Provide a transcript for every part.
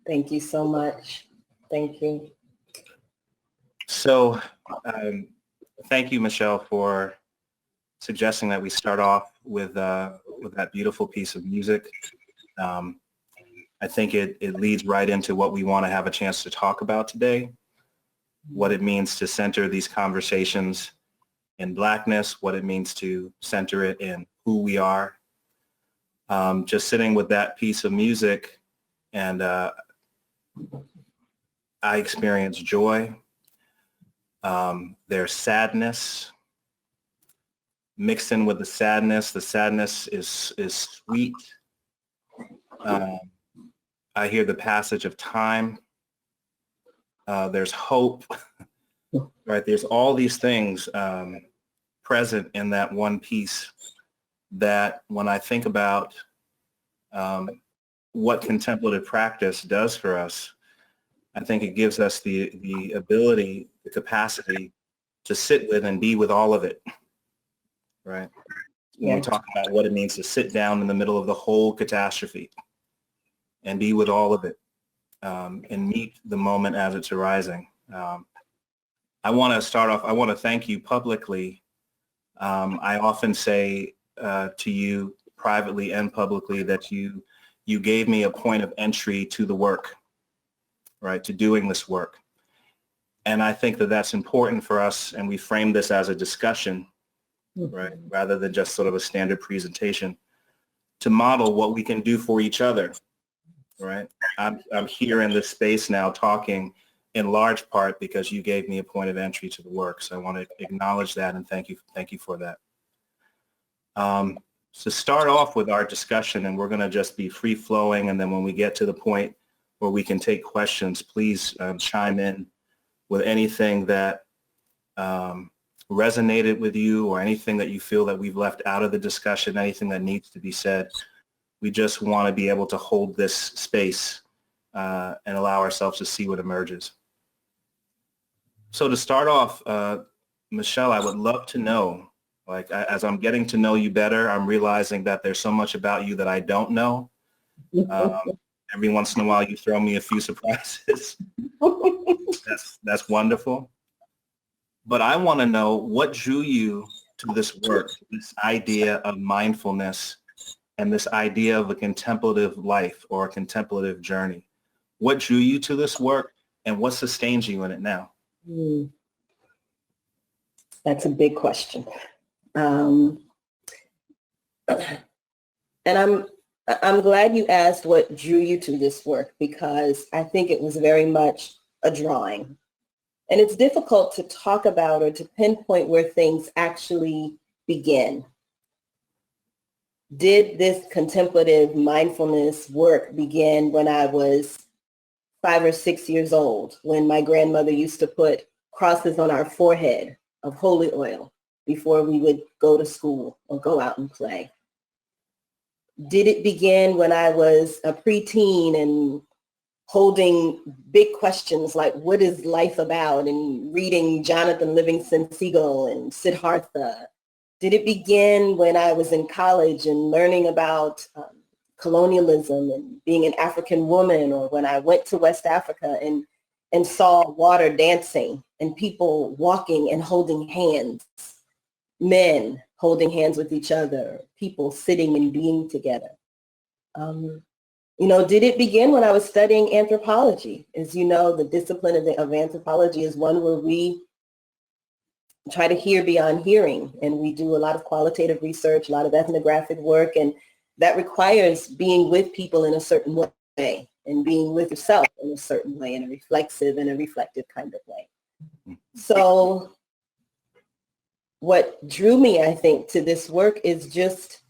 Thank you so much. Thank you. So thank you, Michelle, for suggesting that we start off with that beautiful piece of music. I think it leads right into what we want to have a chance to talk about today, what it means to center these conversations in Blackness, what it means to center it in who we are. Just sitting with that piece of music, and I experience joy. There's sadness mixed in with the sadness. The sadness is sweet. I hear the passage of time. There's hope, right? There's all these things present in that one piece that when I think about what contemplative practice does for us, I think it gives us the ability, the capacity to sit with and be with all of it, right? When we talk about what it means to sit down in the middle of the whole catastrophe and be with all of it. and meet the moment as it's arising. I want to start off, I want to thank you publicly. I often say to you privately and publicly that you gave me a point of entry to the work, right, to doing this work. And I think that that's important for us, and we frame this as a discussion, right, rather than just sort of a standard presentation, to model what we can do for each other, right? I'm here in this space now talking in large part because you gave me a point of entry to the work. So I want to acknowledge that and thank you for that. So start off with our discussion, and we're going to just be free flowing, and then when we get to the point where we can take questions, please chime in with anything that resonated with you or anything that you feel that we've left out of the discussion, anything that needs to be said. We just want to be able to hold this space and allow ourselves to see what emerges. So to start off, Michelle, I would love to know, like as I'm getting to know you better, I'm realizing that there's so much about you that I don't know. Every once in a while you throw me a few surprises. That's wonderful. But I want to know what drew you to this work, this idea of mindfulness and this idea of a contemplative life or a contemplative journey. What drew you to this work and what sustains you in it now? That's a big question. And I'm glad you asked what drew you to this work, because I think it was very much a drawing. And it's difficult to talk about or to pinpoint where things actually begin. Did this contemplative mindfulness work begin when I was 5 or 6 years old, when my grandmother used to put crosses on our forehead of holy oil before we would go to school or go out and play? Did it begin when I was a preteen and holding big questions like what is life about, and reading Jonathan Livingston Seagull and Siddhartha? Did it begin when I was in college and learning about colonialism and being an African woman, or when I went to West Africa and saw water dancing and people walking and holding hands, men holding hands with each other, people sitting and being together? Did it begin when I was studying anthropology? As you know, the discipline of anthropology is one where we try to hear beyond hearing, and we do a lot of qualitative research, a lot of ethnographic work, and that requires being with people in a certain way and being with yourself in a certain way, in a reflexive and a reflective kind of way. So what drew me, I think, to this work is just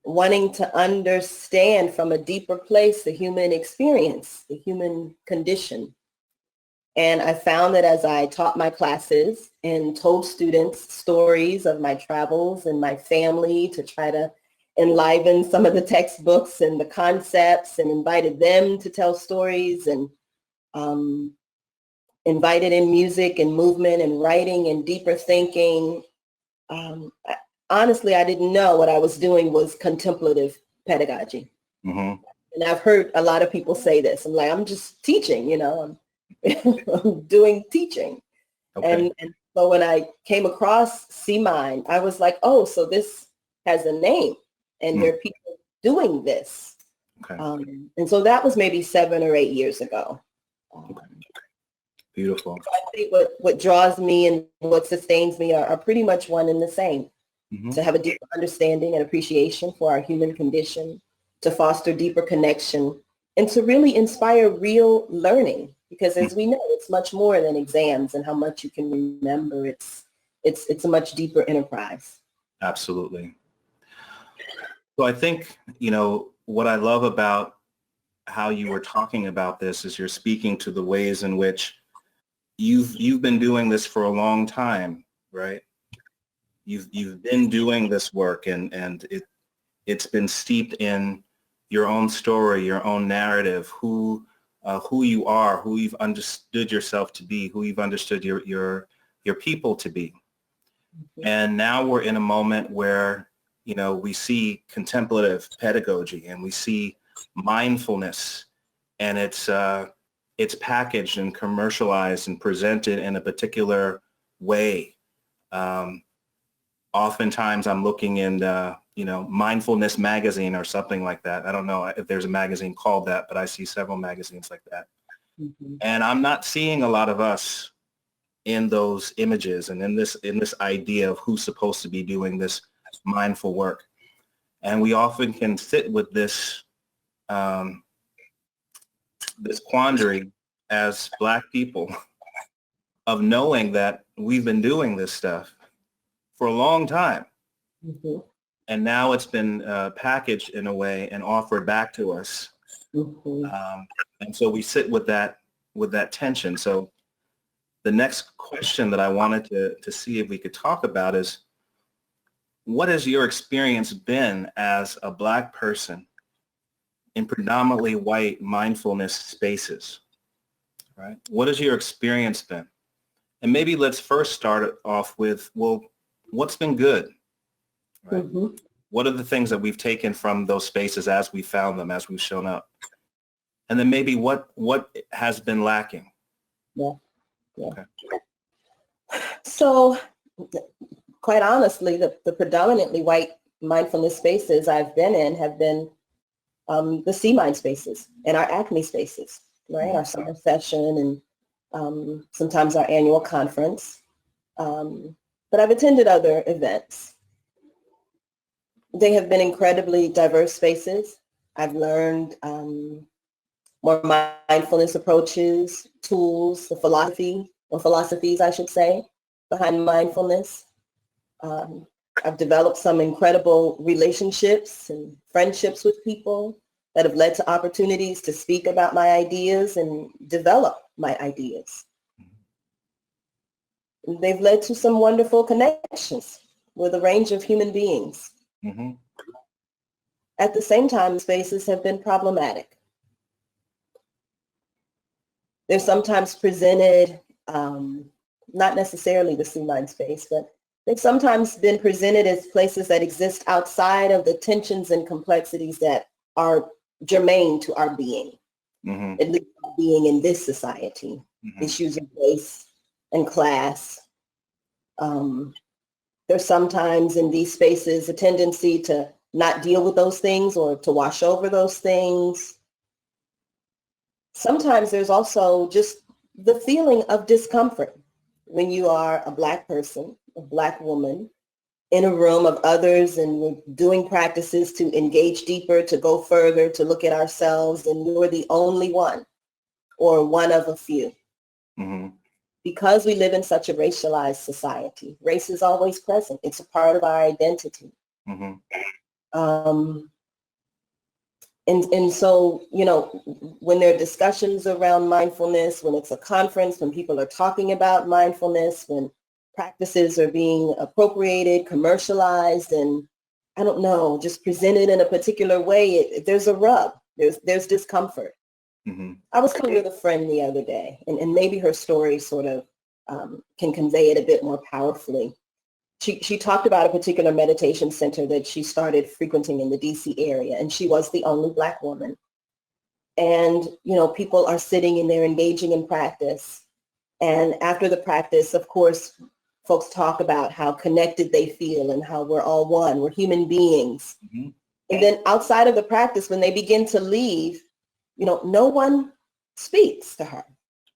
wanting to understand from a deeper place the human experience, the human condition. And I found that as I taught my classes and told students stories of my travels and my family to try to enliven some of the textbooks and the concepts, and invited them to tell stories, and invited in music and movement and writing and deeper thinking, honestly, I didn't know what I was doing was contemplative pedagogy. Mm-hmm. And I've heard a lot of people say this. I'm like, I'm just teaching, I'm doing teaching. Okay. And so when I came across See Mind, I was like, oh, so this has a name, and there are people doing this. Okay. And so that was maybe 7 or 8 years ago. Okay. Beautiful. So I think what draws me and what sustains me are pretty much one and the same. Mm-hmm. To have a deeper understanding and appreciation for our human condition, to foster deeper connection, and to really inspire real learning. Because as we know, it's much more than exams and how much you can remember. It's a much deeper enterprise. Absolutely. So I think, what I love about how you were talking about this is you're speaking to the ways in which you've been doing this for a long time, right? You've been doing this work, and it's been steeped in your own story, your own narrative, who you are, who you've understood yourself to be, who you've understood your people to be. Mm-hmm. And now we're in a moment where, we see contemplative pedagogy and we see mindfulness, and it's it's packaged and commercialized and presented in a particular way. Oftentimes I'm looking in, Mindfulness magazine or something like that. I don't know if there's a magazine called that, but I see several magazines like that. Mm-hmm. And I'm not seeing a lot of us in those images and in this idea of who's supposed to be doing this mindful work. And we often can sit with this this quandary as Black people of knowing that we've been doing this stuff for a long time. Mm-hmm. And now it's been packaged in a way and offered back to us. Mm-hmm. And so we sit with that tension. So the next question that I wanted to see if we could talk about is, what has your experience been as a Black person in predominantly white mindfulness spaces, right? What has your experience been? And maybe let's first start off with, well, what's been good, right? Mm-hmm. What are the things that we've taken from those spaces as we found them, as we've shown up? And then maybe what has been lacking? Yeah. Yeah. Okay. So quite honestly, the predominantly white mindfulness spaces I've been in have been the Sea Mind spaces and our Acme spaces, right? Mm-hmm. Our summer session and sometimes our annual conference. But I've attended other events. They have been incredibly diverse spaces. I've learned more mindfulness approaches, tools, the philosophies, I should say, behind mindfulness. I've developed some incredible relationships and friendships with people that have led to opportunities to speak about my ideas and develop my ideas. They've led to some wonderful connections with a range of human beings. Mm-hmm. At the same time, spaces have been problematic. They're sometimes presented, not necessarily the Sea Mind space, but they've sometimes been presented as places that exist outside of the tensions and complexities that are germane to our being, Mm-hmm. at least our being in this society. Mm-hmm. Issues of race and class. There's sometimes in these spaces a tendency to not deal with those things or to wash over those things. Sometimes there's also just the feeling of discomfort when you are a Black person, a Black woman, in a room of others and we're doing practices to engage deeper, to go further, to look at ourselves, and you're the only one or one of a few. Mm-hmm. Because we live in such a racialized society, race is always present. It's a part of our identity. Mm-hmm. And so, when there are discussions around mindfulness, when it's a conference, when people are talking about mindfulness, when practices are being appropriated, commercialized, and I don't know, just presented in a particular way, there's a rub. There's discomfort. Mm-hmm. I was talking with a friend the other day, and maybe her story sort of can convey it a bit more powerfully. She talked about a particular meditation center that she started frequenting in the DC area, and she was the only Black woman. And, people are sitting in there engaging in practice. And after the practice, of course, folks talk about how connected they feel and how we're all one, we're human beings. Mm-hmm. And then outside of the practice, when they begin to leave, no one speaks to her.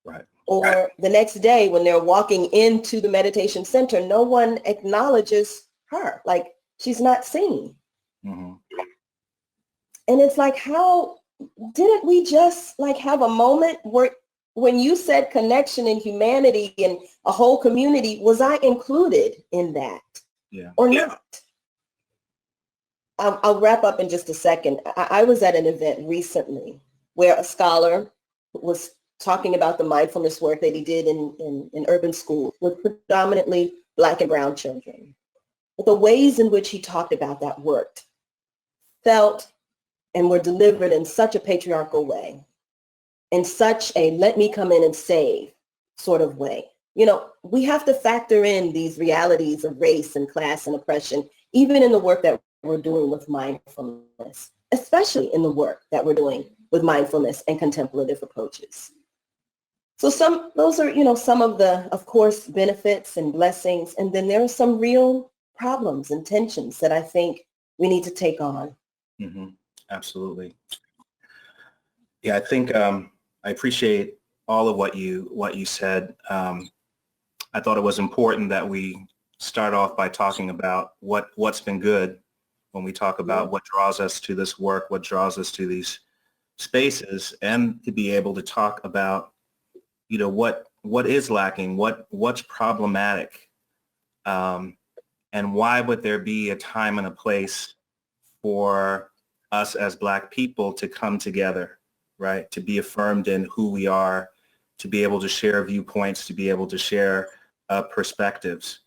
Right. Or the next day when they're walking into the meditation center, no one acknowledges her, like she's not seen. Mm-hmm. And it's like, how didn't we just have a moment where when you said connection and humanity and a whole community, was I included in that? Yeah. Or not? I'll wrap up in just a second. I was at an event recently where a scholar was talking about the mindfulness work that he did in urban schools with predominantly Black and brown children. But the ways in which he talked about that worked, felt, and were delivered in such a patriarchal way, in such a let me come in and save sort of way. We have to factor in these realities of race and class and oppression, even in the work that we're doing with mindfulness, especially in the work that we're doing with mindfulness and contemplative approaches. So those are, some of the, of course, benefits and blessings. And then there are some real problems and tensions that I think we need to take on. Mm-hmm. Absolutely. Yeah, I think I appreciate all of what you said. I thought it was important that we start off by talking about what's been good when we talk about what draws us to this work, what draws us to these spaces, and to be able to talk about, what is lacking, what's problematic, and why would there be a time and a place for us as Black people to come together, right? To be affirmed in who we are, to be able to share viewpoints, to be able to share perspectives.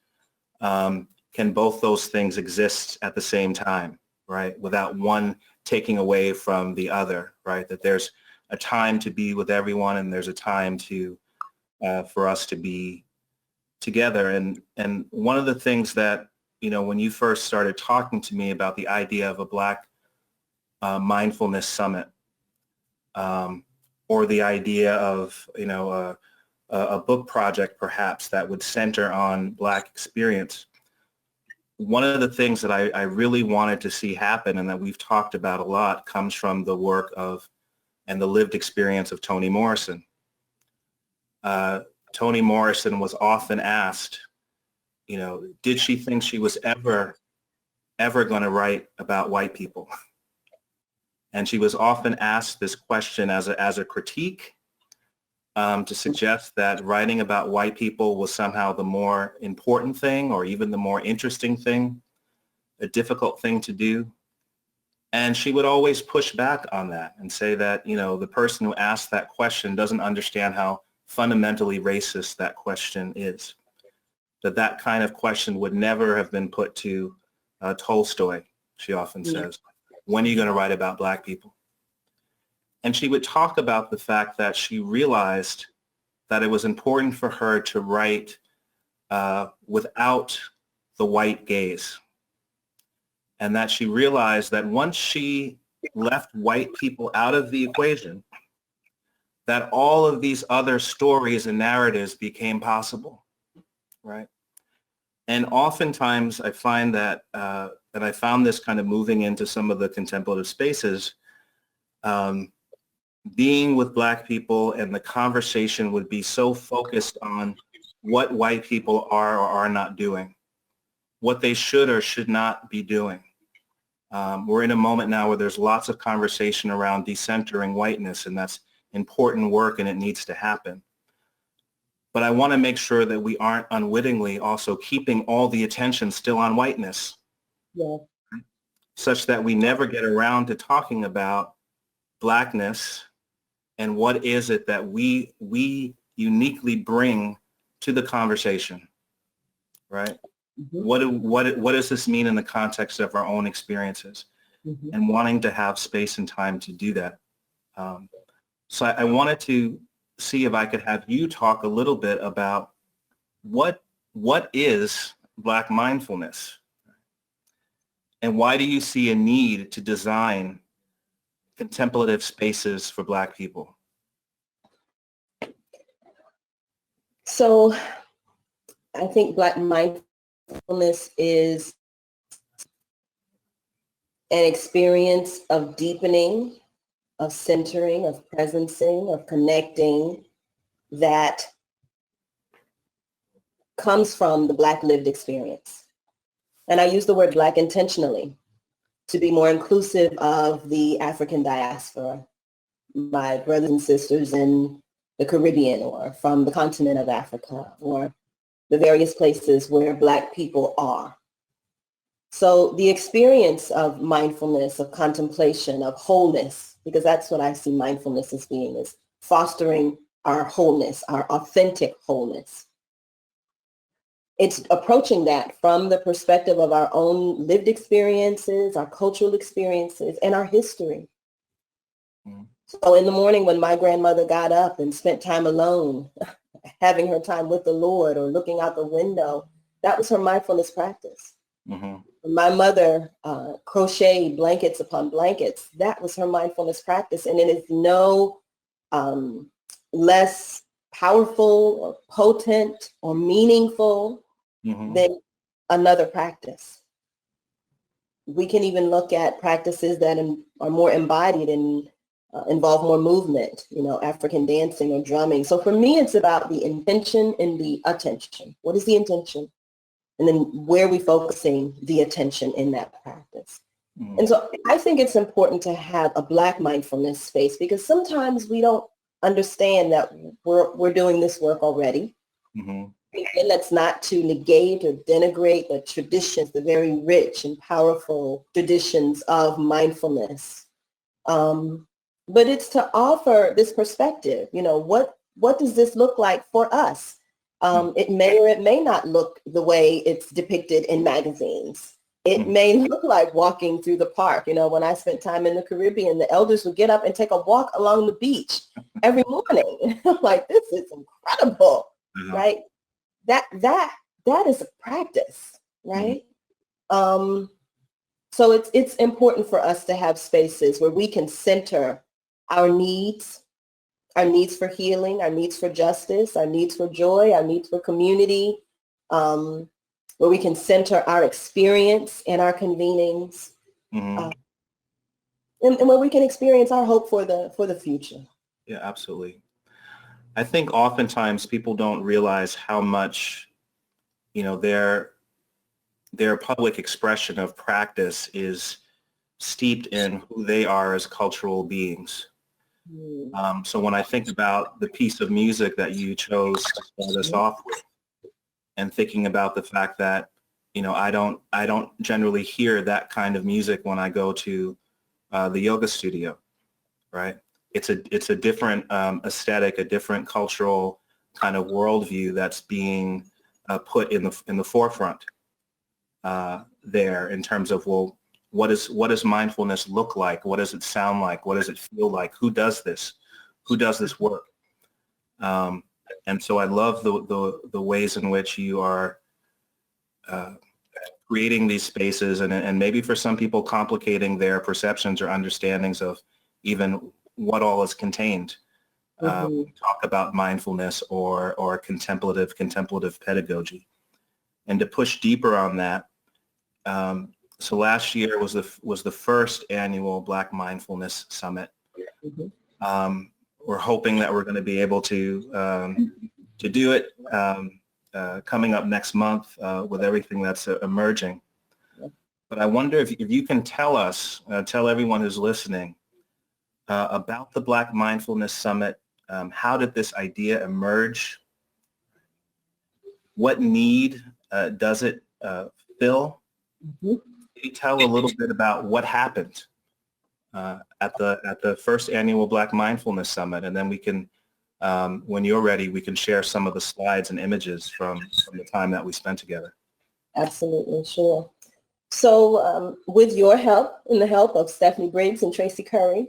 Can both those things exist at the same time, right? Without one taking away from the other, right? That there's a time to be with everyone, and there's a time for us to be together. And one of the things that, when you first started talking to me about the idea of a Black Mindfulness Summit, or the idea of, a book project perhaps that would center on Black experience, one of the things that I really wanted to see happen, and that we've talked about a lot, comes from the work of and the lived experience of Toni Morrison. Toni Morrison was often asked, did she think she was ever going to write about white people? And she was often asked this question as a critique, to suggest that writing about white people was somehow the more important thing, or even the more interesting thing, a difficult thing to do. And she would always push back on that and say that, the person who asked that question doesn't understand how fundamentally racist that question is. That kind of question would never have been put to Tolstoy, she often says. When are you going to write about Black people? And she would talk about the fact that she realized that it was important for her to write without the white gaze. And that she realized that once she left white people out of the equation, that all of these other stories and narratives became possible, right? And oftentimes I find that, and I found this kind of moving into some of the contemplative spaces, being with Black people, and the conversation would be so focused on what white people are or are not doing, what they should or should not be doing. We're in a moment now where there's lots of conversation around decentering whiteness, and that's important work and it needs to happen. But I want to make sure that we aren't unwittingly also keeping all the attention still on whiteness, such that we never get around to talking about Blackness and what is it that we uniquely bring to the conversation, right? What does this mean in the context of our own experiences, and wanting to have space and time to do that. So I wanted to see if I could have you talk a little bit about what is Black mindfulness, and why do you see a need to design contemplative spaces for Black people? So I think Black mindfulness is an experience of deepening, of centering, of presencing, of connecting, that comes from the Black lived experience. And I use the word Black intentionally to be more inclusive of the African diaspora, my brothers and sisters in the Caribbean, or from the continent of Africa, or the various places where Black people are. So the experience of mindfulness, of contemplation, of wholeness, because that's what I see mindfulness as being, is fostering our wholeness, our authentic wholeness. It's approaching that from the perspective of our own lived experiences, our cultural experiences, and our history. So in the morning when my grandmother got up and spent time alone, having her time with the Lord, or looking out the window, that was her mindfulness practice. My mother crocheted blankets upon blankets. That was her mindfulness practice. And it is no less powerful or potent or meaningful than another practice. We can even look at practices that are more embodied and involve more movement, African dancing or drumming. So for me, it's about the intention and the attention. What is the intention? And then where are we focusing the attention in that practice? And so I think it's important to have a Black mindfulness space, because sometimes we don't understand that we're doing this work already. And that's not to negate or denigrate the traditions, the very rich and powerful traditions of mindfulness. But it's to offer this perspective, what does this look like for us? It may or it may not look the way it's depicted in magazines. It may look like walking through the park. When I spent time in the Caribbean, the elders would get up and take a walk along the beach every morning. I'm like, this is incredible, right? That is a practice, right? So it's important for us to have spaces where we can center our needs for healing, our needs for justice, our needs for joy, our needs for community, where we can center our experience and our convenings, and where we can experience our hope for the future. Yeah, absolutely. I think oftentimes people don't realize how much, their public expression of practice is steeped in who they are as cultural beings. So when I think about the piece of music that you chose to start us off with, and thinking about the fact that, I don't generally hear that kind of music when I go to the yoga studio, right? It's a different aesthetic, a different cultural kind of worldview that's being put in the forefront there, in terms of, well, what does mindfulness look like? What does it sound like? What does it feel like? Who does this? Who does this work? And so I love the ways in which you are creating these spaces, and maybe for some people complicating their perceptions or understandings of even what all is contained. We talk about mindfulness or contemplative pedagogy, and to push deeper on that. So last year was the first annual Black Mindfulness Summit. We're hoping that we're going to be able to do it coming up next month with everything that's emerging. But I wonder if you can tell us, tell everyone who's listening about the Black Mindfulness Summit. How did this idea emerge? What need does it fill? Can you tell a little bit about what happened at the first annual Black Mindfulness Summit, and then we can, when you're ready, we can share some of the slides and images from the time that we spent together. Absolutely, sure. So with your help and the help of Stephanie Briggs and Tracy Curry,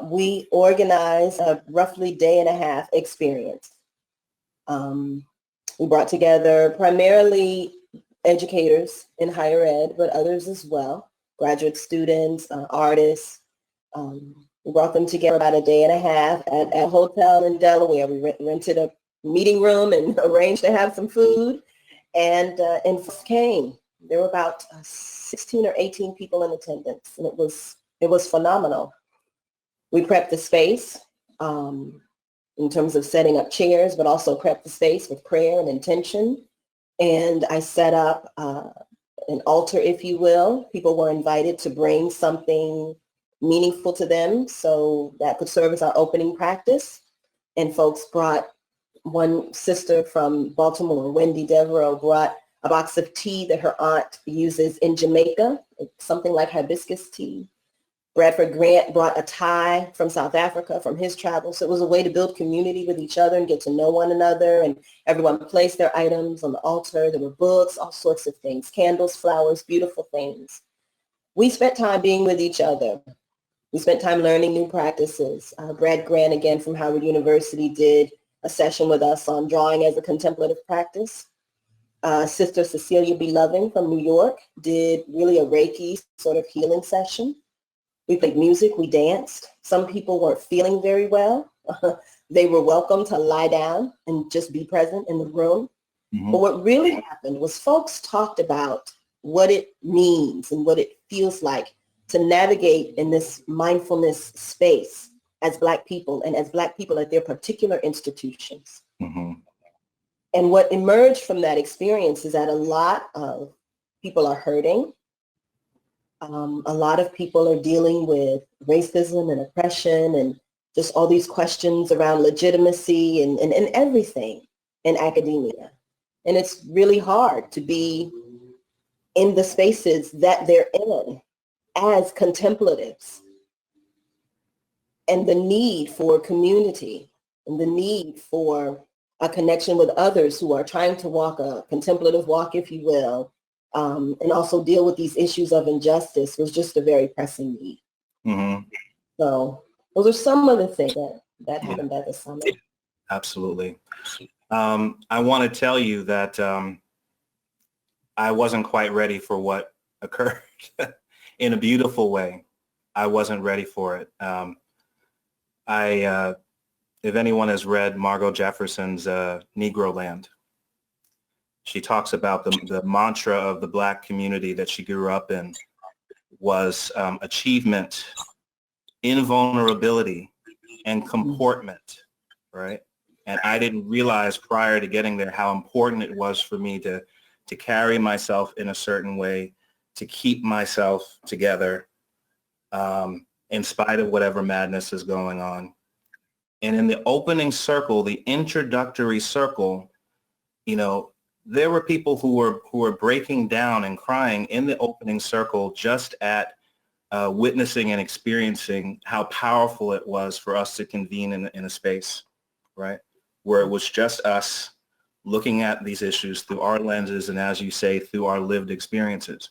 we organized a roughly day and a half experience. We brought together primarily educators in higher ed, but others as well, graduate students, artists. We brought them together about a day and a half at a hotel in Delaware. We rented a meeting room and arranged to have some food, and folks came. There were about 16 or 18 people in attendance, and it was phenomenal. We prepped the space in terms of setting up chairs, but also prepped the space with prayer and intention. And I set up an altar, if you will. People were invited to bring something meaningful to them, so that could serve as our opening practice. And folks brought, one sister from Baltimore, Wendy Devereaux, brought a box of tea that her aunt uses in Jamaica, something like hibiscus tea. Bradford Grant brought a tie from South Africa from his travels. So it was a way to build community with each other and get to know one another. And everyone placed their items on the altar. There were books, all sorts of things, candles, flowers, beautiful things. We spent time being with each other. We spent time learning new practices. Brad Grant, again, from Howard University, did a session with us on drawing as a contemplative practice. Sister Cecilia B. Loving from New York did really a Reiki sort of healing session. We played music, we danced. Some people weren't feeling very well. they were welcome to lie down and just be present in the room. But what really happened was folks talked about what it means and what it feels like to navigate in this mindfulness space as Black people and as Black people at their particular institutions. And what emerged from that experience is that a lot of people are hurting. A lot of people are dealing with racism and oppression and just all these questions around legitimacy and everything in academia. And it's really hard to be in the spaces that they're in as contemplatives. And the need for community and the need for a connection with others who are trying to walk a contemplative walk, if you will, and also deal with these issues of injustice was just a very pressing need. So those are some of the things that happened at the summit. Absolutely. I want to tell you that I wasn't quite ready for what occurred in a beautiful way. I wasn't ready for it. If anyone has read Margot Jefferson's Negro Land, she talks about the mantra of the Black community that she grew up in was achievement, invulnerability, and comportment, right? And I didn't realize prior to getting there how important it was for me to carry myself in a certain way, to keep myself together in spite of whatever madness is going on. And in the opening circle, the introductory circle, you know, there were people who were breaking down and crying in the opening circle just at witnessing and experiencing how powerful it was for us to convene in a space, right, where it was just us looking at these issues through our lenses and, as you say, through our lived experiences.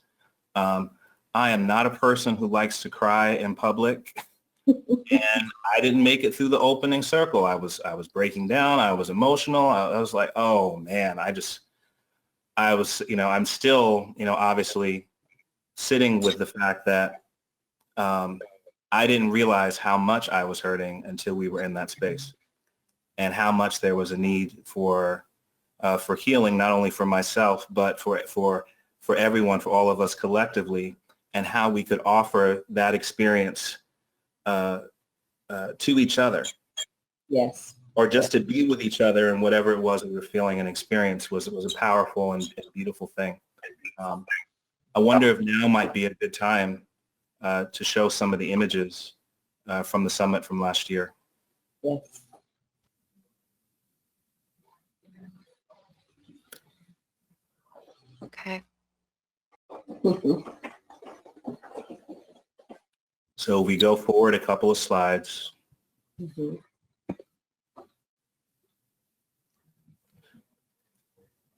I am not a person who likes to cry in public. And I didn't make it through the opening circle. I was breaking down. I was emotional. I was like, oh man, I was, you know, I'm still, you know, obviously sitting with the fact that I didn't realize how much I was hurting until we were in that space, and how much there was a need for healing, not only for myself, but for everyone, for all of us collectively, and how we could offer that experience to each other. Yes. Or just to be with each other, and whatever it was we were feeling and experience was a powerful and beautiful thing. I wonder if now might be a good time to show some of the images from the summit from last year. Yes. Okay. So we go forward a couple of slides. I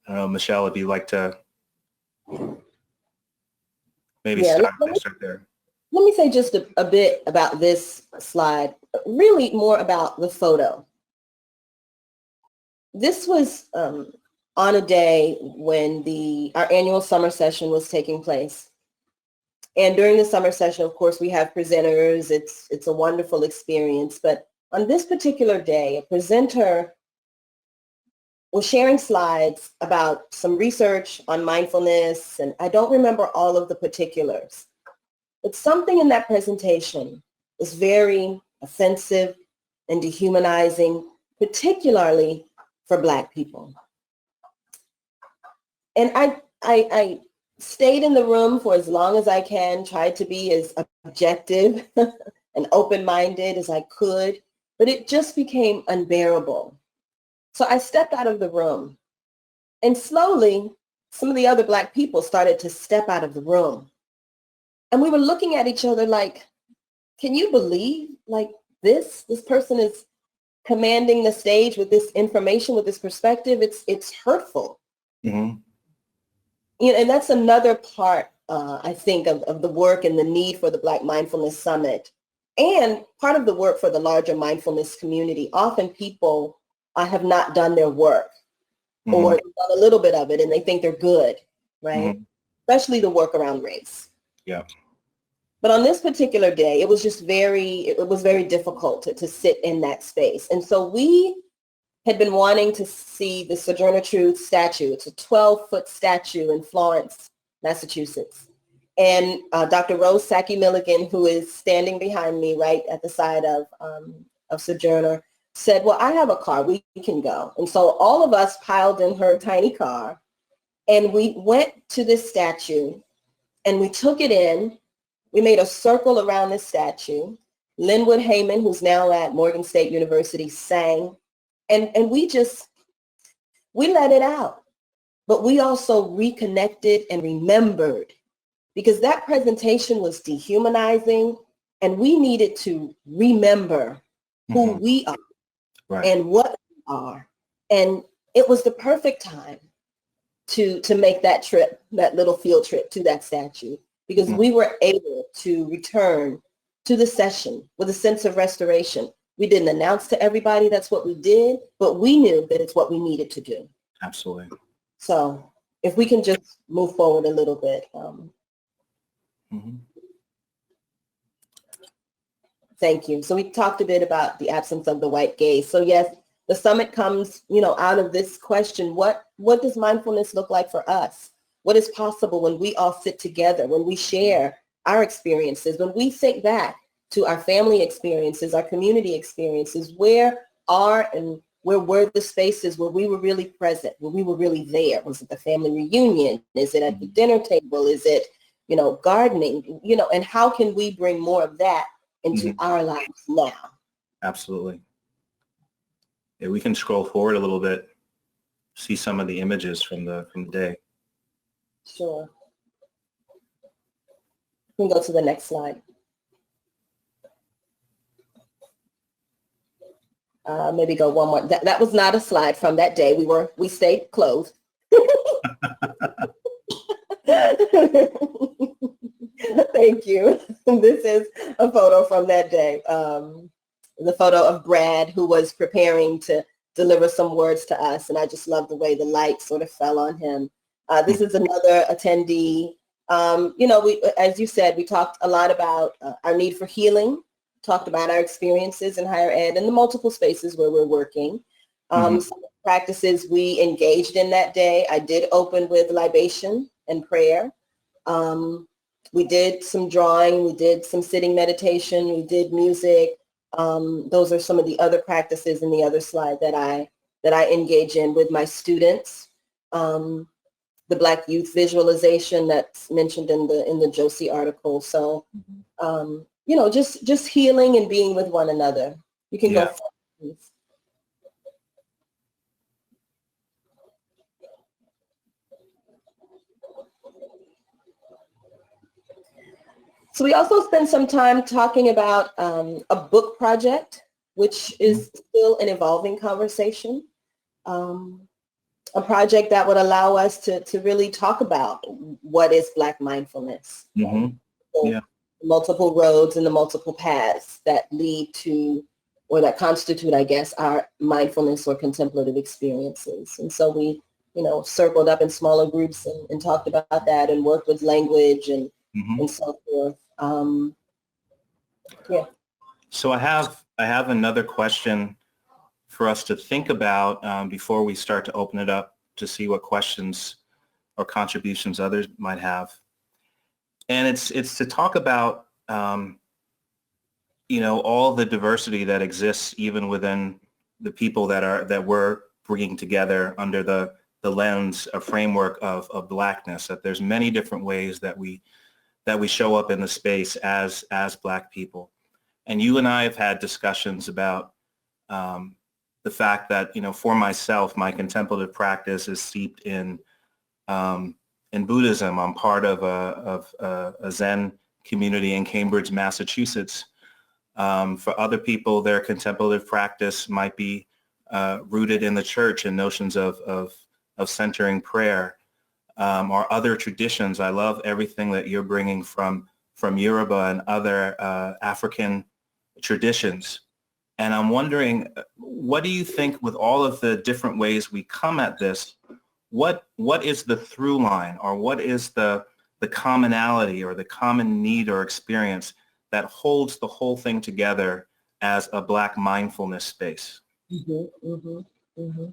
don't know, Michelle, if you'd like to maybe start there. Let me say just a bit about this slide, really more about the photo. This was on a day when our annual summer session was taking place. And during the summer session, of course, we have presenters. It's a wonderful experience. But on this particular day, a presenter was sharing slides about some research on mindfulness, and I don't remember all of the particulars. But something in that presentation was very offensive and dehumanizing, particularly for Black people. And I stayed in the room for as long as I can, tried to be as objective and open-minded as I could, but it just became unbearable. So I stepped out of the room, and slowly some of the other Black people started to step out of the room. And we were looking at each other like, can you believe like this person is commanding the stage with this information, with this perspective? It's hurtful. Mm-hmm. You know, and that's another part, I think, of the work and the need for the Black Mindfulness Summit, and part of the work for the larger mindfulness community. Often people have not done their work, mm-hmm. or done a little bit of it, and they think they're good, right? Mm-hmm. Especially the work around race. Yeah. But on this particular day, it was just it was very difficult to sit in that space. And so we had been wanting to see the Sojourner Truth statue. It's a 12-foot statue in Florence, Massachusetts. And Dr. Rose Saki Milligan, who is standing behind me right at the side of Sojourner, said, well, I have a car, we can go. And so all of us piled in her tiny car, and we went to this statue, and we took it in. We made a circle around this statue. Linwood Heyman, who's now at Morgan State University, sang. And we let it out. But we also reconnected and remembered, because that presentation was dehumanizing, and we needed to remember who we are and what we are. And it was the perfect time to make that trip, that little field trip to that statue, because we were able to return to the session with a sense of restoration. We didn't announce to everybody that's what we did, but we knew that it's what we needed to do. Absolutely. So if we can just move forward a little bit. Thank you. So we talked a bit about the absence of the white gaze. So yes, the summit comes, out of this question: what does mindfulness look like for us? What is possible when we all sit together, when we share our experiences, when we think back to our family experiences, our community experiences? Where were the spaces where we were really present, where we were really there? Was it the family reunion? Is it at the dinner table? Is it, gardening? And how can we bring more of that into our lives now? Absolutely. Yeah, we can scroll forward a little bit, see some of the images from the day. Sure. We can go to the next slide. Maybe go one more. That was not a slide from that day. We stayed clothed. Thank you. This is a photo from that day. The photo of Brad, who was preparing to deliver some words to us. And I just love the way the light sort of fell on him. This is another attendee. As you said, we talked a lot about our need for healing, talked about our experiences in higher ed and the multiple spaces where we're working. Some practices we engaged in that day. I did open with libation and prayer. We did some drawing, we did some sitting meditation, we did music. Those are some of the other practices in the other slide that I engage in with my students. The Black youth visualization that's mentioned in the Josie article. So, just healing and being with one another. You can go forward, please. So we also spent some time talking about a book project, which is still an evolving conversation. A project that would allow us to really talk about what is Black mindfulness. So multiple roads and the multiple paths that lead to, or that constitute, I guess, our mindfulness or contemplative experiences. And so we, circled up in smaller groups and talked about that and worked with language and so forth. So I have another question for us to think about before we start to open it up to see what questions or contributions others might have. And it's to talk about, all the diversity that exists even within the people that we're bringing together under the lens, a framework of Blackness, that there's many different ways that we show up in the space as Black people. And you and I have had discussions about the fact that, for myself, my contemplative practice is steeped in Buddhism. I'm part of a Zen community in Cambridge, Massachusetts. For other people, their contemplative practice might be rooted in the church and notions of centering prayer, or other traditions. I love everything that you're bringing from Yoruba and other African traditions. And I'm wondering, what do you think, with all of the different ways we come at this, what is the through line, or what is the the commonality or the common need or experience that holds the whole thing together as a Black mindfulness space? Mm-hmm, mm-hmm, mm-hmm.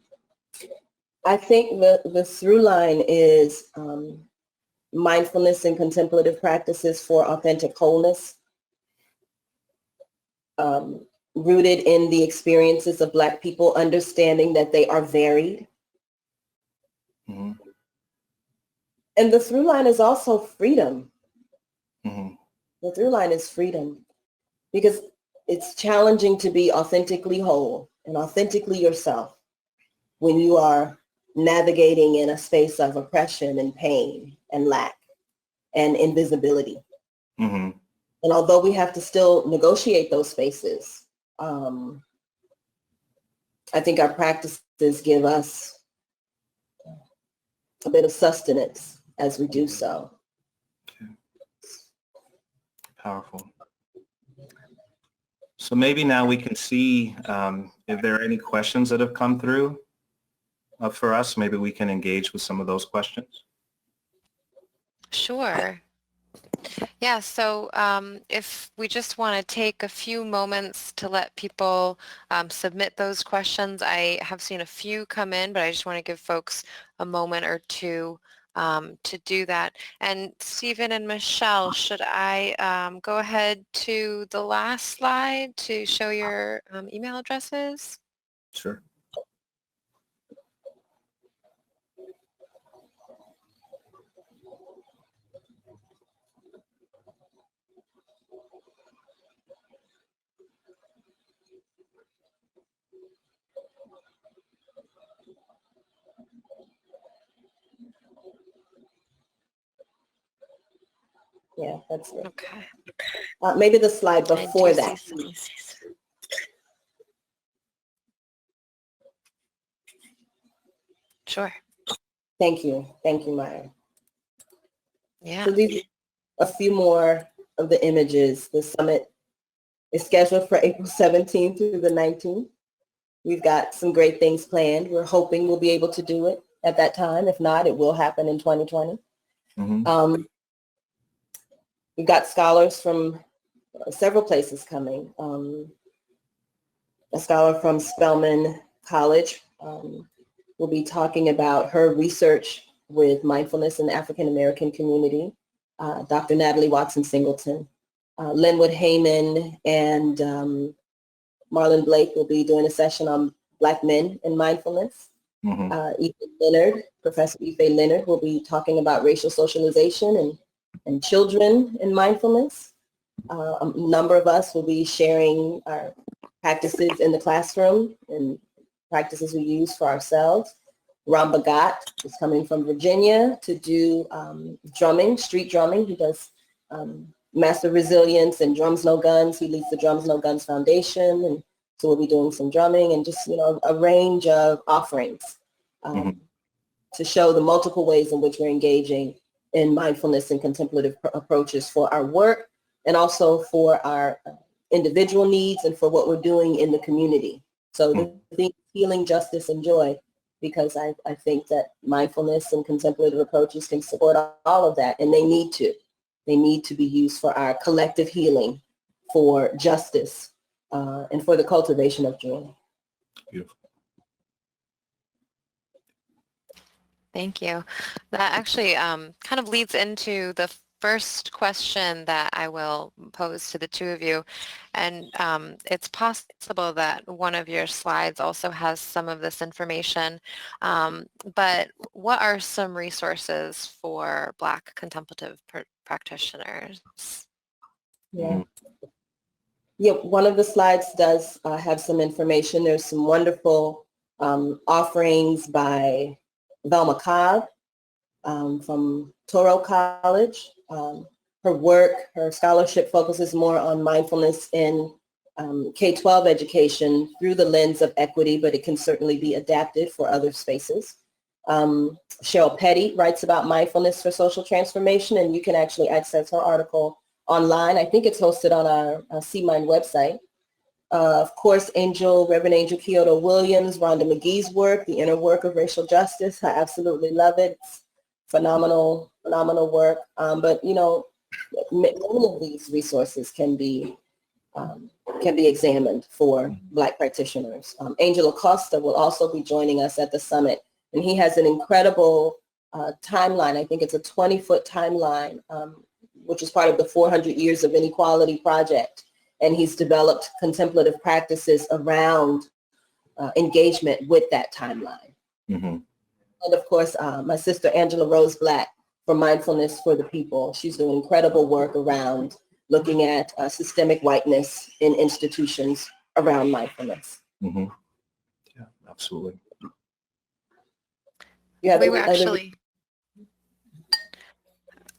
I think the through line is mindfulness and contemplative practices for authentic wholeness, rooted in the experiences of Black people, understanding that they are varied. Mm-hmm. And the through line is also freedom. Mm-hmm. The through line is freedom, because it's challenging to be authentically whole and authentically yourself when you are navigating in a space of oppression and pain and lack and invisibility. Mm-hmm. And although we have to still negotiate those spaces, I think our practices give us a bit of sustenance as we do so. Okay. Powerful. So maybe now we can see if there are any questions that have come through for us. Maybe we can engage with some of those questions. Sure. Yeah, so if we just want to take a few moments to let people submit those questions. I have seen a few come in, but I just want to give folks a moment or two to do that. And Stephen and Michelle, should I go ahead to the last slide to show your email addresses? Sure. Yeah, that's it. Okay. Maybe the slide I before do that. see some. Sure. Thank you. Thank you, Maya. Yeah. So these are a few more of the images. The summit is scheduled for April 17th through the 19th. We've got some great things planned. We're hoping we'll be able to do it at that time. If not, it will happen in 2020. Mm-hmm. We've got scholars from several places coming. A scholar from Spelman College will be talking about her research with mindfulness in the African American community. Dr. Natalie Watson Singleton. Linwood Heyman and Marlon Blake will be doing a session on Black men and mindfulness. Mm-hmm. Professor Ife Leonard will be talking about racial socialization and children and mindfulness. A number of us will be sharing our practices in the classroom and practices we use for ourselves. Ram Bhagat is coming from Virginia to do drumming, street drumming. He does Master Resilience and Drums No Guns. He leads the Drums No Guns Foundation, and so we'll be doing some drumming and just a range of offerings to show the multiple ways in which we're engaging in mindfulness and contemplative approaches for our work and also for our individual needs and for what we're doing in the community. So the theme, healing, justice, and joy, because I think that mindfulness and contemplative approaches can support all of that, and they need to. They need to be used for our collective healing, for justice, and for the cultivation of joy. Beautiful. Thank you. That actually kind of leads into the first question that I will pose to the two of you. And it's possible that one of your slides also has some of this information. But what are some resources for Black contemplative practitioners? Yeah. Yeah, one of the slides does have some information. There's some wonderful offerings by Velma Cobb from Toro College. Her work, her scholarship focuses more on mindfulness in K-12 education through the lens of equity, but it can certainly be adapted for other spaces. Cheryl Petty writes about mindfulness for social transformation, and you can actually access her article online. I think it's hosted on our C-Mind website. Of course, Reverend Angel Kyoto Williams, Rhonda McGee's work, The Inner Work of Racial Justice. I absolutely love it. It's phenomenal phenomenal work. But, you know, many of these resources can be examined for Black practitioners. Angel Acosta will also be joining us at the summit, and he has an incredible timeline. I think it's a 20-foot timeline, which is part of the 400 Years of Inequality Project. And he's developed contemplative practices around engagement with that timeline. Mm-hmm. And of course, my sister Angela Rose Black for Mindfulness for the People. She's doing incredible work around looking at systemic whiteness in institutions around mindfulness. Mm-hmm. Yeah, absolutely. You have We were any other-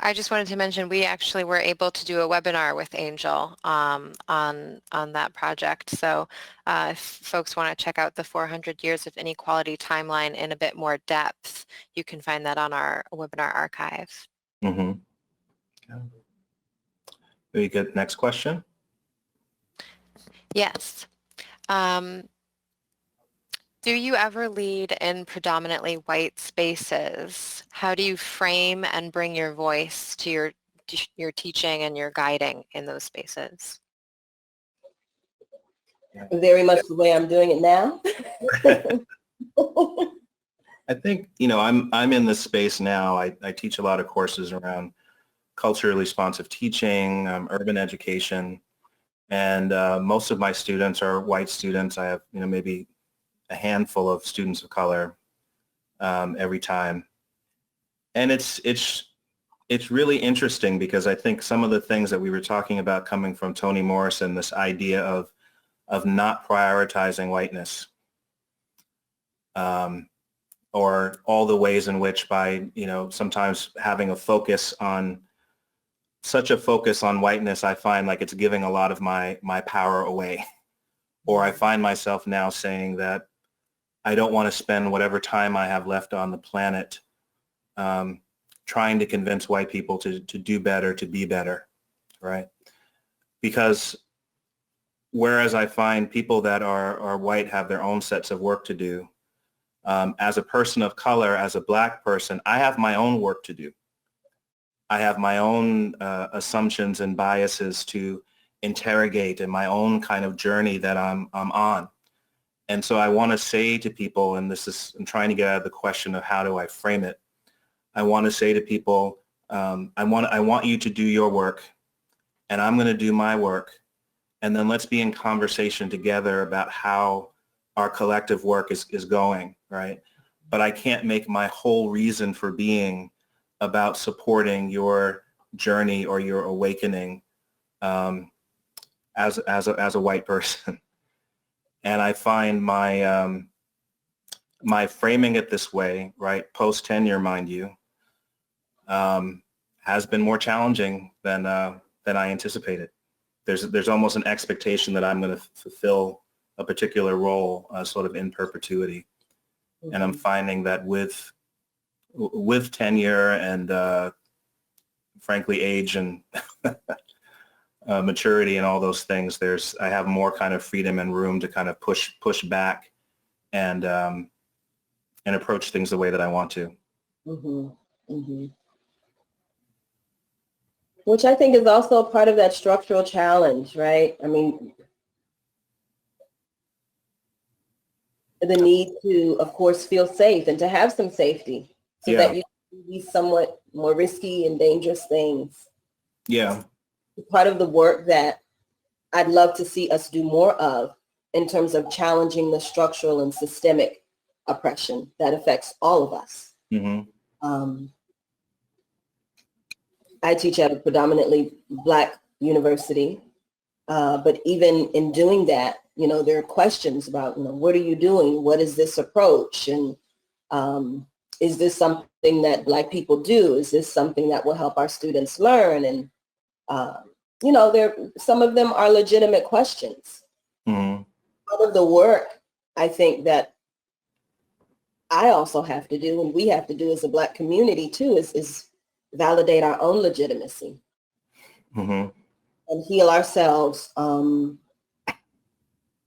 I just wanted to mention we actually were able to do a webinar with Angel on that project. So if folks want to check out the 400 Years of Inequality timeline in a bit more depth, you can find that on our webinar archive. Mm-hmm. Yeah. Very good. Next question. Yes. Do you ever lead in predominantly white spaces? How do you frame and bring your voice to your teaching and your guiding in those spaces? Very much the way I'm doing it now. I think, you know, I'm in this space now. I teach a lot of courses around culturally responsive teaching, urban education, and most of my students are white students. I have, you know, maybe a handful of students of color every time. And it's really interesting because I think some of the things that we were talking about coming from Toni Morrison, this idea of not prioritizing whiteness, or all the ways in which by, you know, sometimes having such a focus on whiteness, I find like it's giving a lot of my power away. Or I find myself now saying that I don't want to spend whatever time I have left on the planet trying to convince white people to do better, to be better, right? Because whereas I find people that are white have their own sets of work to do, as a person of color, as a Black person, I have my own work to do. I have my own assumptions and biases to interrogate and my own kind of journey that I'm on. And so I want to say to people, and I'm trying to get out of the question of how do I frame it. I want to say to people, I want you to do your work, and I'm going to do my work, and then let's be in conversation together about how our collective work is going, right? But I can't make my whole reason for being about supporting your journey or your awakening as a white person. And I find my framing it this way, right, post-tenure, mind you, has been more challenging than I anticipated. There's almost an expectation that I'm going to fulfill a particular role sort of in perpetuity. Mm-hmm. And I'm finding that with tenure and frankly age and maturity and all those things, I have more kind of freedom and room to kind of push back and approach things the way that I want to. Mm-hmm. Mm-hmm. Which I think is also a part of that structural challenge, right? I mean, the need to, of course, feel safe and to have some safety so that you can do these somewhat more risky and dangerous things. Yeah. Part of the work that I'd love to see us do more of in terms of challenging the structural and systemic oppression that affects all of us. Mm-hmm. I teach at a predominantly Black university, but even in doing that, you know, there are questions about, you know, what are you doing? What is this approach? And is this something that Black people do? Is this something that will help our students learn? And, you know, some of them are legitimate questions. Mm-hmm. Part of the work, I think, that I also have to do, and we have to do as a Black community too, is validate our own legitimacy. Mm-hmm. And heal ourselves from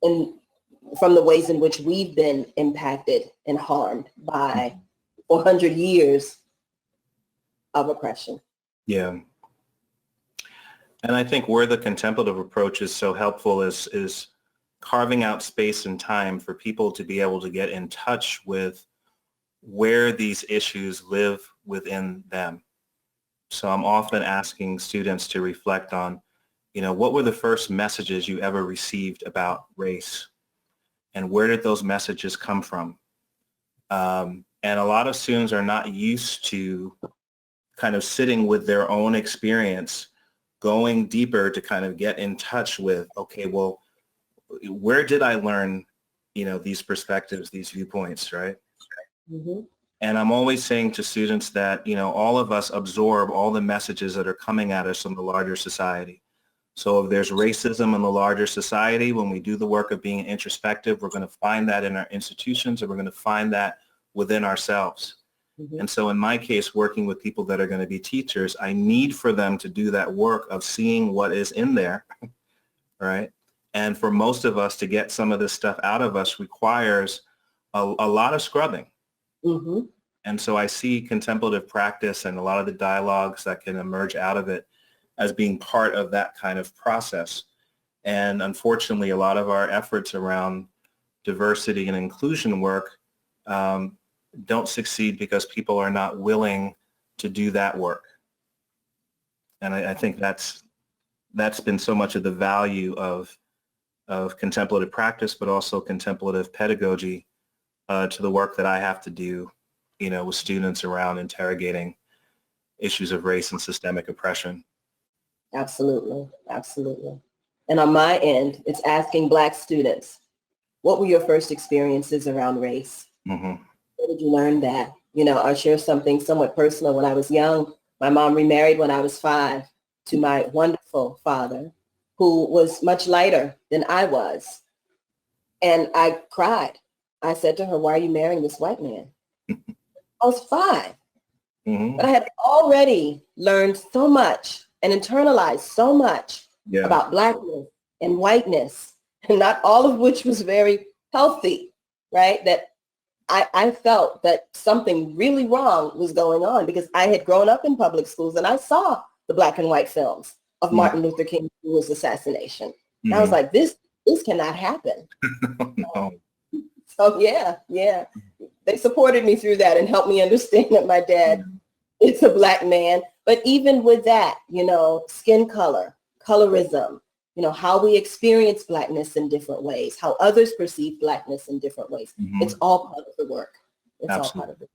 the ways in which we've been impacted and harmed by 400 years of oppression. Yeah. And I think where the contemplative approach is so helpful is carving out space and time for people to be able to get in touch with where these issues live within them. So I'm often asking students to reflect on, what were the first messages you ever received about race? And where did those messages come from? And a lot of students are not used to kind of sitting with their own experience, going deeper to kind of get in touch with, okay, well, where did I learn, these perspectives, these viewpoints, right? Mm-hmm. And I'm always saying to students that, all of us absorb all the messages that are coming at us from the larger society. So if there's racism in the larger society, when we do the work of being introspective, we're going to find that in our institutions, and we're going to find that within ourselves. Mm-hmm. And so in my case, working with people that are going to be teachers, I need for them to do that work of seeing what is in there, right? And for most of us to get some of this stuff out of us requires a lot of scrubbing. Mm-hmm. And so I see contemplative practice and a lot of the dialogues that can emerge out of it as being part of that kind of process. And unfortunately, a lot of our efforts around diversity and inclusion work don't succeed because people are not willing to do that work. And I think that's been so much of the value of contemplative practice, but also contemplative pedagogy to the work that I have to do, with students around interrogating issues of race and systemic oppression. Absolutely. Absolutely. And on my end, it's asking Black students, what were your first experiences around race? Mm-hmm. Where did you learn that? I'll share something somewhat personal. When I was young, my mom remarried when I was 5 to my wonderful father, who was much lighter than I was. And I cried. I said to her, why are you marrying this white man? I was 5. Mm-hmm. But I had already learned so much and internalized so much about Blackness and whiteness, and not all of which was very healthy, right? That I felt that something really wrong was going on because I had grown up in public schools and I saw the black and white films of Martin Luther King Jr.'s assassination. Mm-hmm. And I was like, this cannot happen. No. So yeah. They supported me through that and helped me understand that my dad is a Black man. But even with that, skin color, colorism, how we experience Blackness in different ways, how others perceive Blackness in different ways. Mm-hmm. It's all part of the work. It's Absolutely. all part of it.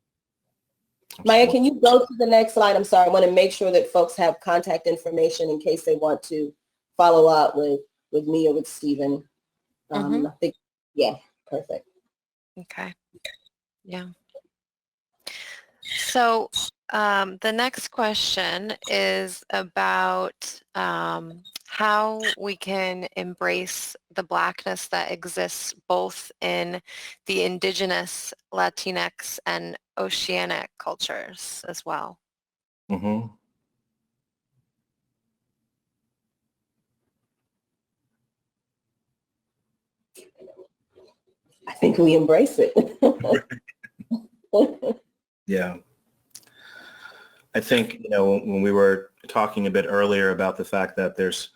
Maya, can you go to the next slide? I'm sorry. I want to make sure that folks have contact information in case they want to follow up with me or with Stephen. Mm-hmm. I think, yeah, perfect. Okay. Yeah. So the next question is about how we can embrace the Blackness that exists both in the indigenous, Latinx, and Oceanic cultures as well. Mm-hmm. I think we embrace it. Yeah. I think, when we were talking a bit earlier about the fact that there's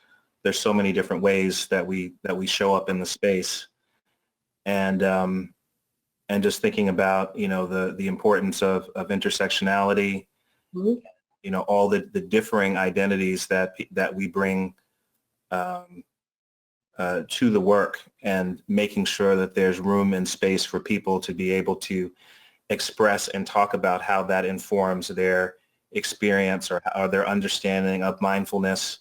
so many different ways that we show up in the space, and just thinking about, the importance of intersectionality, Mm-hmm. All the differing identities that we bring to the work, and making sure that there's room and space for people to be able to express and talk about how that informs their experience or their understanding of mindfulness,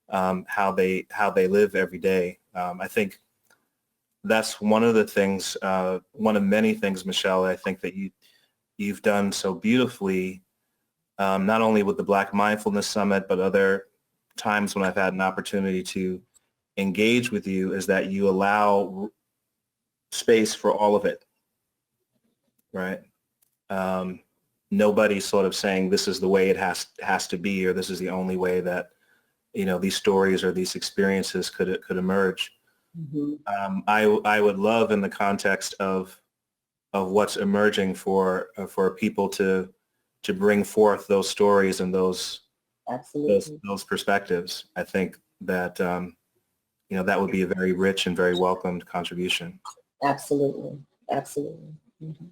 how they live every day. I think that's one of the things, one of many things, Michelle, I think that you've done so beautifully, not only with the Black Mindfulness Summit, but other times when I've had an opportunity to engage with you, is that you allow space for all of it, right? Nobody's sort of saying this is the way it has to be, or this is the only way that, these stories or these experiences could emerge. Mm-hmm. I would love, in the context of what's emerging, for people to to bring forth those stories and those Absolutely. those perspectives. I think that that would be a very rich and very welcomed contribution. Absolutely. Absolutely. Mm-hmm.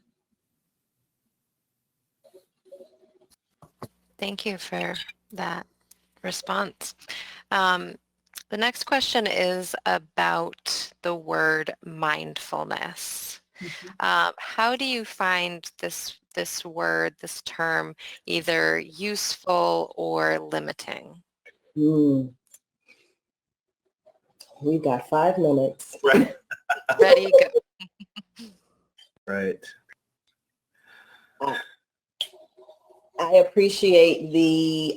Thank you for that response. The next question is about the word mindfulness. How do you find this word, this term, either useful or limiting? We've got 5 minutes. Right. Ready, go. Right. I appreciate the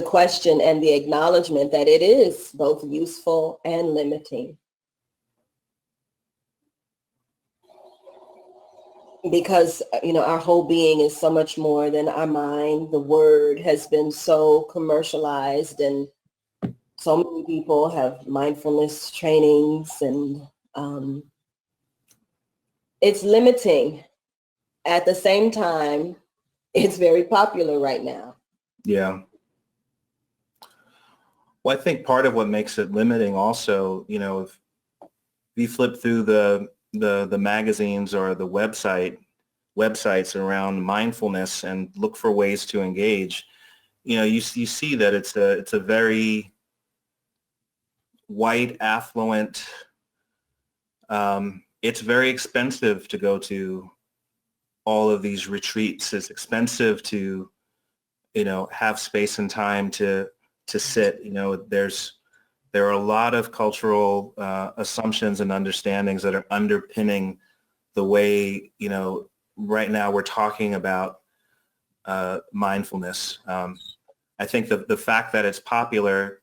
question and the acknowledgement that it is both useful and limiting. Because, our whole being is so much more than our mind. The word has been so commercialized, and so many people have mindfulness trainings, and it's limiting. At the same time, it's very popular right now. Yeah. Well, I think part of what makes it limiting also, if you flip through the magazines or the websites around mindfulness and look for ways to engage, you see that it's a very white, affluent. It's very expensive to go to all of these retreats. It's expensive to have space and time to sit. There are a lot of cultural assumptions and understandings that are underpinning the way, right now we're talking about mindfulness. I think the fact that it's popular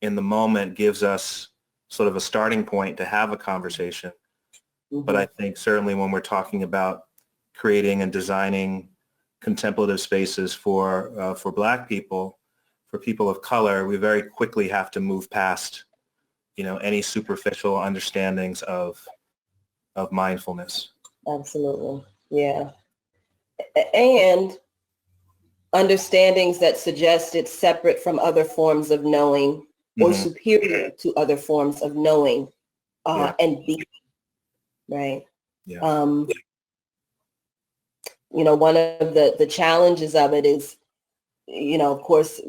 in the moment gives us sort of a starting point to have a conversation. Mm-hmm. But I think certainly when we're talking about creating and designing contemplative spaces for Black people, for people of color, we very quickly have to move past, any superficial understandings of mindfulness. Absolutely. Yeah. And understandings that suggest it's separate from other forms of knowing or mm-hmm. superior to other forms of knowing and being, right? Yeah. One of the challenges of it is, of course,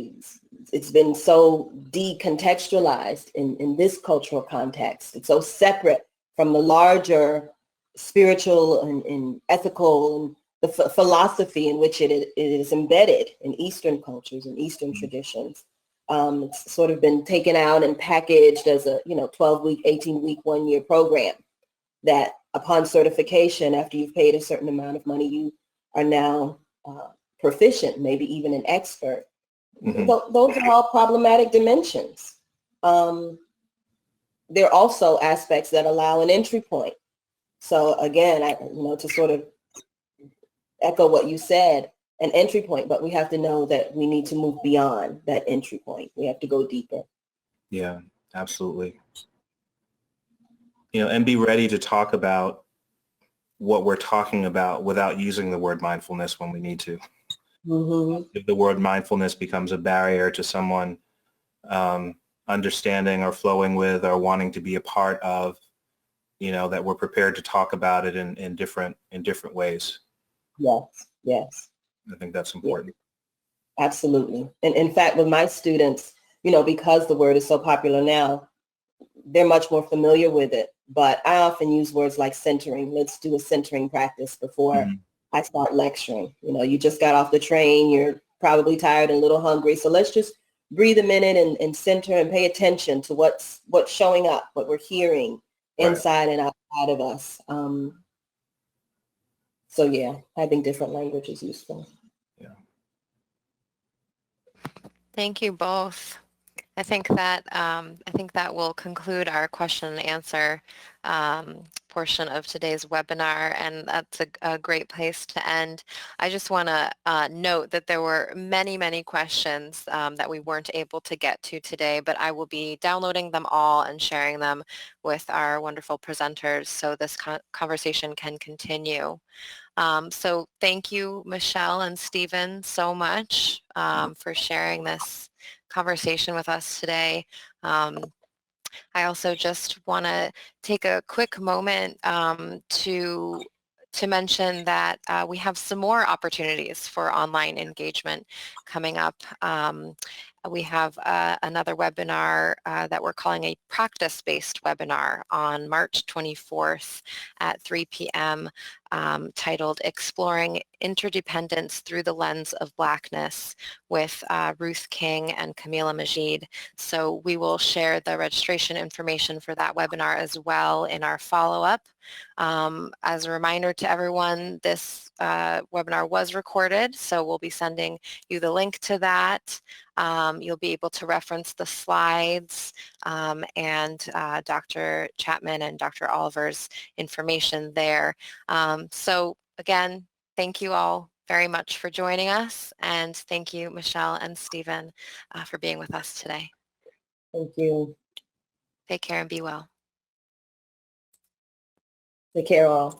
it's been so decontextualized in this cultural context. It's so separate from the larger spiritual and ethical and the philosophy in which it is embedded in Eastern cultures and Eastern mm-hmm. traditions. It's sort of been taken out and packaged as a 12-week, 18-week, 1-year program that upon certification, after you've paid a certain amount of money, you are now proficient, maybe even an expert. Mm-hmm. Those are all problematic dimensions. There are also aspects that allow an entry point. So again, to sort of echo what you said, an entry point, but we have to know that we need to move beyond that entry point. We have to go deeper. Yeah, absolutely. And be ready to talk about what we're talking about without using the word mindfulness when we need to. Mm-hmm. If the word mindfulness becomes a barrier to someone understanding or flowing with or wanting to be a part of, that we're prepared to talk about it in different ways. Yes. I think that's important. Yeah. Absolutely. And in fact, with my students, because the word is so popular now, they're much more familiar with it. But I often use words like centering. Let's do a centering practice before mm-hmm. I start lecturing. You just got off the train. You're probably tired and a little hungry. So let's just breathe a minute and center and pay attention to what's showing up, what we're hearing inside and outside of us. So yeah, having different language is useful. Yeah. Thank you both. I think that will conclude our question and answer portion of today's webinar, and that's a great place to end. I just want to note that there were many questions that we weren't able to get to today, but I will be downloading them all and sharing them with our wonderful presenters so this conversation can continue. So thank you, Michelle and Stephen, so much for sharing this conversation with us today. I also just want to take a quick moment to mention that we have some more opportunities for online engagement coming up. We have another webinar that we're calling a practice-based webinar on March 24th at 3 p.m. Titled Exploring Interdependence Through the Lens of Blackness with Ruth King and Camila Majid. So we will share the registration information for that webinar as well in our follow-up. As a reminder to everyone, this webinar was recorded, so we'll be sending you the link to that. You'll be able to reference the slides and Dr. Chatman and Dr. Oliver's information there. So again, thank you all very much for joining us, and thank you, Michelle and Stephen, for being with us today. Thank you. Take care and be well. Take care all.